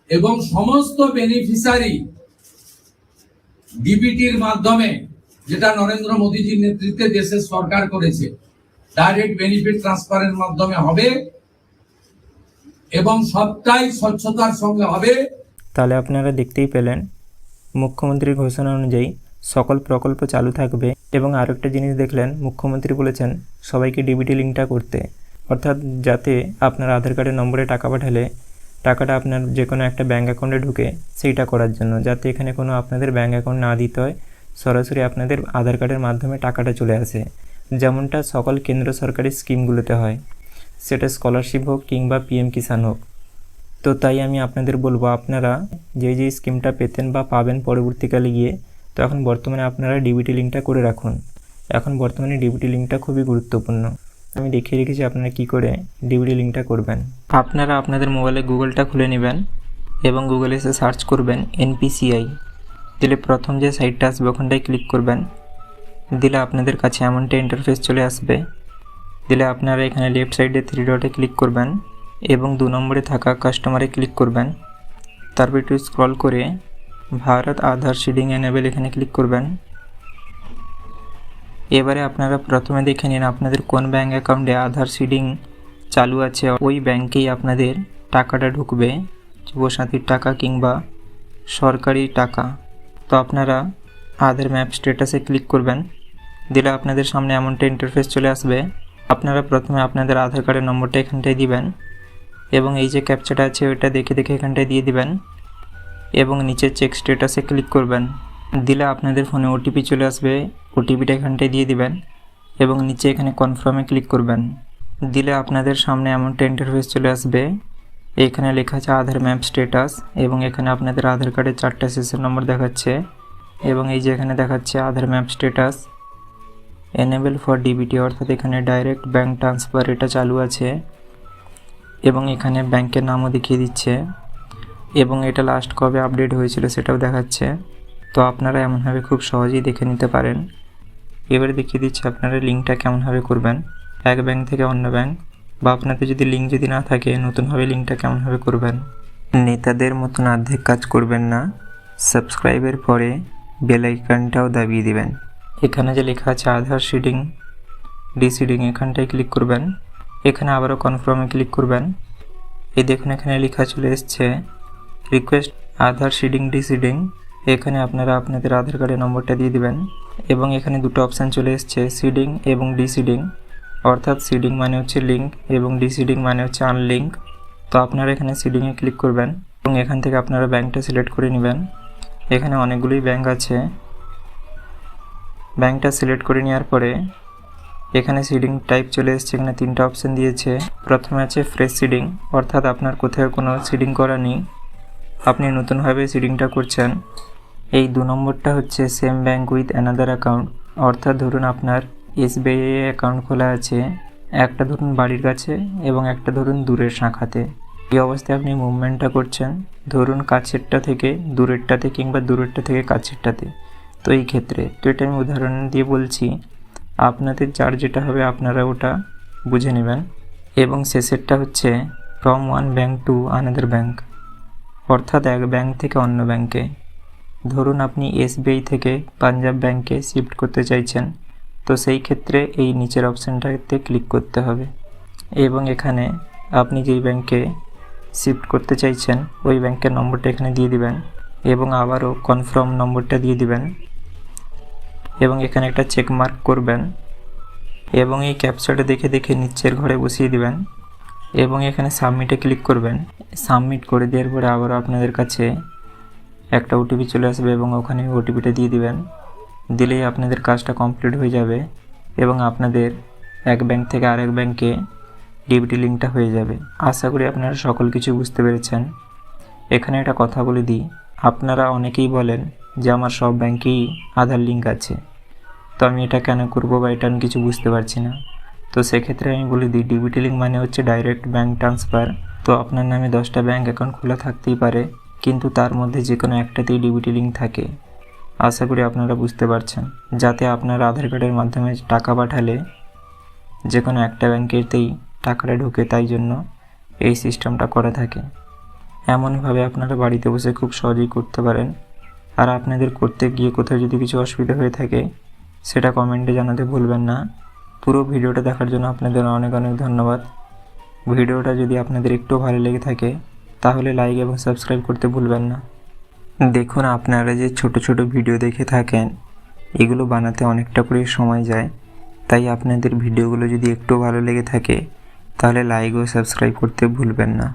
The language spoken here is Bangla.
এবং সমস্ত বেনিফিশিয়ারি ডিবিটির মাধ্যমে, যেটা নরেন্দ্র মোদীজির নেতৃত্বে দেশের সরকার করেছে, ডাইরেক্ট বেনিফিট ট্রান্সফারের মাধ্যমে হবে এবং সবটাই স্বচ্ছতার সঙ্গে হবে। তাহলে আপনারা দেখতেই পেলেন, মুখ্যমন্ত্রীর ঘোষণা অনুযায়ী সকল প্রকল্প চালু থাকবে। এবং আরেকটা জিনিস দেখলেন, মুখ্যমন্ত্রী বলেছেন সবাইকে ডিবিটি লিঙ্কটা করতে, অর্থাৎ যাতে আপনার আধার কার্ডের নম্বরে টাকা পাঠালে টাকাটা আপনার যে কোনো একটা ব্যাঙ্ক অ্যাকাউন্টে ঢুকে, সেইটা করার জন্য, যাতে এখানে কোনো আপনাদের ব্যাঙ্ক অ্যাকাউন্ট না দিতে হয়, সরাসরি আপনাদের আধার কার্ডের মাধ্যমে টাকাটা চলে আসে, যেমনটা সকল কেন্দ্র সরকারি স্কিমগুলোতে হয়, সেটা স্কলারশিপ হোক কিংবা পিএম কিষাণ হোক। তো তাই আমি আপনাদের বলবো, আপনারা যে স্কিমটা পেতেন বা পাবেন পরবর্তীকালে গিয়ে, তো এখন বর্তমানে আপনারা ডিবিটি লিঙ্কটা করে রাখুন। এখন বর্তমানে ডিবিটি লিঙ্কটা খুবই গুরুত্বপূর্ণ। আমি দেখিয়ে রেখেছি আপনারা কি করে ডিবিটি লিঙ্কটা করবেন। আপনারা আপনাদের মোবাইলে গুগলটা খুলে নেবেন এবং গুগলে এসে সার্চ করবেন NPCI। দিলে প্রথম যে সাইটটা আসবে ওখানটায় ক্লিক করবেন। দিলে আপনাদের কাছে এমনটা ইন্টারফেস চলে আসবে। দিলে আপনারা এখানে লেফট সাইডে 3 ডটে ক্লিক করবেন এবং 2 নম্বরে থাকা কাস্টমারে ক্লিক করবেন। তারপর একটু স্ক্রল করে ভারত আধার সিডিং এনেবল এখানে ক্লিক করবেন। এবারে আপনারা প্রথমে দেখে নিন আপনাদের কোন ব্যাঙ্ক অ্যাকাউন্টে আধার সিডিং চালু আছে, ওই ব্যাঙ্কেই আপনাদের টাকাটা ঢুকবে, যুবসাথীর টাকা কিংবা সরকারি টাকা। তো আপনারা আধার ম্যাপ স্ট্যাটাসে ক্লিক করবেন। দিলে আপনাদের সামনে এমনটা ইন্টারফেস চলে আসবে। আপনারা প্রথমে আপনাদের আধার কার্ডের নম্বরটা এখানটায় দিবেন এবং এই যে ক্যাপচাটা আছে ওইটা দেখে দেখে এখানটায় দিয়ে দিবেন এবং নিচে চেক স্ট্যাটাসে ক্লিক করবেন। দিলে আপনাদের ফোনে ওটিপি চলে আসবে, ওটিপিটা এখানটায় দিয়ে দিবেন এবং নিচে এখানে কনফার্মে ক্লিক করবেন। দিলে আপনাদের সামনে এমনটা ইন্টারফেস চলে আসবে। এখানে লেখা আছে আধার ম্যাপ স্ট্যাটাস এবং এখানে আপনাদের আধার কার্ডের 4টা শেষের নম্বর দেখাচ্ছে এবং এই যে এখানে দেখাচ্ছে Aadhaar map status enable for DBT, অর্থাৎ এখানে ডাইরেক্ট ব্যাঙ্ক ট্রান্সফার এটা চালু আছে এবং এখানে ব্যাংকের নামও দেখিয়ে দিচ্ছে এবং এটা লাস্ট কবে আপডেট হয়েছিল সেটাও দেখাচ্ছে। তো আপনারা এমনভাবে খুব সহজেই দেখে নিতে পারেন। এবারে দেখিয়ে দিচ্ছি আপনারা লিঙ্কটা কেমনভাবে করবেন, এক ব্যাংক থেকে অন্য ব্যাংক, বা আপনাদের যদি লিঙ্ক যদি না থাকে নতুনভাবে লিঙ্কটা কেমনভাবে করবেন। নেতাদের মতন অর্ধেক কাজ করবেন না, সাবস্ক্রাইবের পরে বেল আইকনটাও দাবিয়ে দিবেন। এখানে যে লেখা আছে আধার সিডিং ডিসিডিং এখানটায় ক্লিক করবেন। এখানে আবারও কনফার্মে ক্লিক করবেন। এই দেখুন এখানে লেখা চলে এসছে রিকোয়েস্ট আধার সিডিং ডিসিডিং। এখানে আপনারা আপনাদের আধার কার্ডের নম্বরটা দিয়ে দিবেন এবং এখানে দুটো অপশান চলে এসছে সিডিং এবং ডিসিডিং, অর্থাৎ সিডিং মানে হচ্ছে লিঙ্ক এবং ডিসিডিং মানে হচ্ছে আনলিঙ্ক। তো আপনারা এখানে সিডিংয়ে ক্লিক করবেন এবং এখান থেকে আপনারা ব্যাঙ্কটা সিলেক্ট করে নেবেন। এখানে অনেকগুলোই ব্যাঙ্ক আছে। ব্যাঙ্কটা সিলেক্ট করে নেওয়ার পরে এখানে সিডিং টাইপ চলে এসছে, এখানে 3টা অপশান দিয়েছে। প্রথমে আছে ফ্রেশ সিডিং, অর্থাৎ আপনার কোথাও কোনো সিডিং করা নেই, আপনি নতুনভাবে সিডিংটা করছেন। এই 2 নম্বরটা হচ্ছে same bank with another account, অর্থাৎ ধরুন আপনার SBI অ্যাকাউন্ট খোলা আছে, একটা ধরুন বাড়ির কাছে এবং একটা ধরুন দূরের শাখাতে। এই অবস্থায় আপনি মুভমেন্টটা করছেন ধরুন কাছেরটা থেকে দূরেরটাতে কিংবা দূরেরটা থেকে কাছেরটাতে। তো এই ক্ষেত্রে তো এটা আমি উদাহরণ দিয়ে বলছি, আপনাদের যার যেটা হবে আপনারা ওটা বুঝে নেবেন। এবং শেষেরটা হচ্ছে from one bank to another bank, অর্থাৎ এক ব্যাঙ্ক থেকে অন্য ব্যাঙ্কে। ধরুন আপনি SBI থেকে পাঞ্জাব ব্যাঙ্কে শিফট করতে চাইছেন, তো সেই ক্ষেত্রে এই নিচের অপশানটাতে ক্লিক করতে হবে এবং এখানে আপনি যেই ব্যাঙ্কে শিফট করতে চাইছেন ওই ব্যাঙ্কের নম্বরটা এখানে দিয়ে দিবেন এবং আবারও কনফার্ম নম্বরটা দিয়ে দিবেন এবং এখানে একটা চেক মার্ক করবেন এবং এই ক্যাপচাটা দেখে দেখে নিচের ঘরে বসিয়ে দিবেন এবং এখানে সাবমিটে ক্লিক করবেন। সাবমিট করে দেওয়ার পরে আবারও আপনাদের কাছে একটা ওটিপি চলে আসবে এবং ওখানে ওটিপিটা দিয়ে দিবেন। দিলেই আপনাদের কাজটা কমপ্লিট হয়ে যাবে এবং আপনাদের এক ব্যাংক থেকে আরেক ব্যাংকে ডিবিটি লিঙ্কটা হয়ে যাবে। আশা করি আপনারা সকল কিছু বুঝতে পেরেছেন। এখানে একটা কথা বলে দিই, আপনারা অনেকেই বলেন যে আমার সব ব্যাংকেই আধার লিঙ্ক আছে, তো আমি এটা কেন করব বা এটা আমি কিছু বুঝতে পারছি না। তো সেক্ষেত্রে আমি বলে দিই, ডিবিটি লিঙ্ক মানে হচ্ছে ডাইরেক্ট ব্যাঙ্ক ট্রান্সফার। তো আপনার নামে 10টা ব্যাঙ্ক অ্যাকাউন্ট খোলা থাকতেই পারে, কিন্তু তার মধ্যে যে কোনো একটাতেই ডিবিটি লিঙ্ক থাকে। আশা করি আপনারা বুঝতে পারছেন, যাতে আপনার আধার কার্ডের মাধ্যমে টাকা পাঠালে যে কোনো একটা ব্যাঙ্কেতেই টাকাটা ঢোকে, তাই জন্য এই সিস্টেমটা করা থাকে। এমনভাবে আপনারা বাড়িতে বসে খুব সহজেই করতে পারেন। আর আপনাদের করতে গিয়ে কোথাও যদি কিছু অসুবিধা হয়ে থাকে সেটা কমেন্টে জানাতে ভুলবেন না। পুরো ভিডিওটা দেখার জন্য আপনাদের অনেক অনেক ধন্যবাদ। ভিডিওটা যদি আপনাদের একটু ভালো লেগে থাকে তাহলে লাইক এবং সাবস্ক্রাইব করতে ভুলবেন না। দেখুন, আপনারা যে ছোট ছোট ভিডিও দেখে থাকেন এগুলো বানাতে অনেকটা করে সময় যায়, তাই আপনাদের ভিডিওগুলো যদি একটু ভালো লেগে থাকে তাহলে লাইক ও সাবস্ক্রাইব করতে ভুলবেন না।